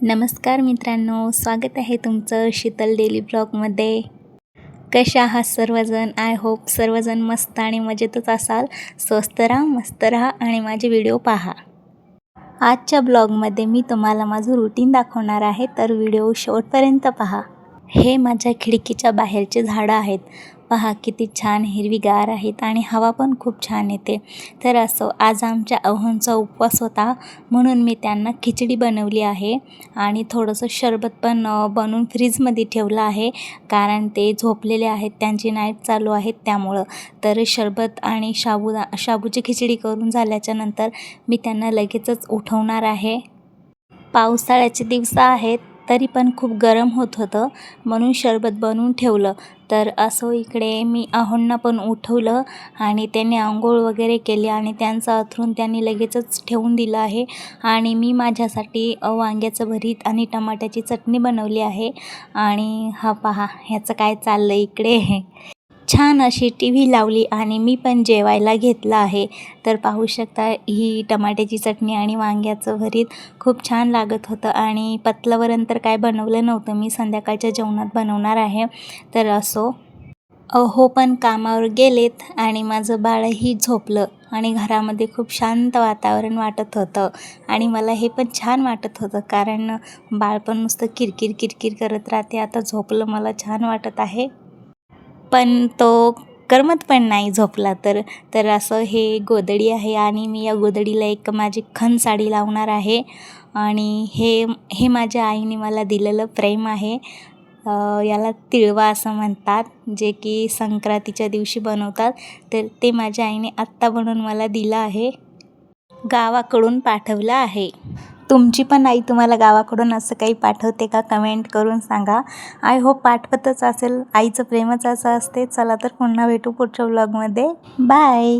नमस्कार मित्रांनो, स्वागत आहे तुमचं शीतल डेली ब्लॉगमध्ये. कशा आहात सर्वजण? आय होप सर्वजण मस्त आणि मजेतच असाल. स्वस्त राहा, मस्त राहा आणि माझे व्हिडिओ पहा. आजच्या ब्लॉगमध्ये मी तुम्हाला माझं रुटीन दाखवणार आहे, तर व्हिडिओ शेवटपर्यंत पहा. हे माझ्या खिडकीच्या बाहेरचे झाडं आहेत. पहा किती छान हिरवीगार आहेत आणि हवा पण खूप छान येते. तर असं आज आमच्या अहोंचा उपवास होता, म्हणून मी त्यांना खिचडी बनवली आहे आणि थोडंसं शरबत पण बनवून फ्रीजमध्ये ठेवलं आहे, कारण ते झोपलेले आहेत, त्यांची नाईट चालू आहे त्यामुळं. तर शरबत आणि शाबूची खिचडी करून झाल्याच्या नंतर मी त्यांना लगेचच उठवणार आहे. पावसाळ्याचे दिवस आहेत, तरी पण खूप गरम होत होतं, म्हणून शरबत बनवून ठेवलं. तर असं इकडे मी अहोंना पण उठवलं आणि त्यांनी अंघोळ वगैरे केली आणि त्यांचं अंथरूण त्यांनी लगेचच ठेवून दिलं आहे. आणि मी माझ्यासाठी वांग्याचं भरीत आणि टमाट्याची चटणी बनवली आहे. आणि हा पहा ह्याचं काय चाललं इकडे. छान अशी टी व्ही लावली आणि मी पण जेवायला घेतलं आहे. तर पाहू शकता ही टमाट्याची चटणी आणि वांग्याचं भरीत खूप छान लागत होतं. आणि पतलं तर काय बनवलं नव्हतं, मी संध्याकाळच्या जेवणात बनवणार आहे. तर असो, अहो पण कामावर गेलेत आणि माझं बाळही झोपलं आणि घरामध्ये खूप शांत वातावरण वाटत होतं. आणि मला हे पण छान वाटत होतं, कारण बाळ पण नुसतं किरकिर किरकिर करत राहते. आता झोपलं, मला छान वाटत आहे. पण तो करमत पण नाही झोपला तर असं हे गोधडी आहे आणि मी या गोधडीला एक माझी खण साडी लावणार आहे. आणि हे माझ्या आईने मला दिलेलं प्रेम आहे. याला तिळवा असं म्हणतात, जे की संक्रांतीच्या दिवशी बनवतात. तर ते माझ्या आईने आत्ता बनवून मला दिलं आहे, गावाकडून पाठवलं आहे. तुमची पण आई तुम्हाला गावाकडून असं काही पाठवते का? कमेंट करून सांगा. आय होप पाठवतच असेल, आईचं प्रेमच असं असते. चला तर पुन्हा भेटू पुढच्या व्लॉगमध्ये. बाय.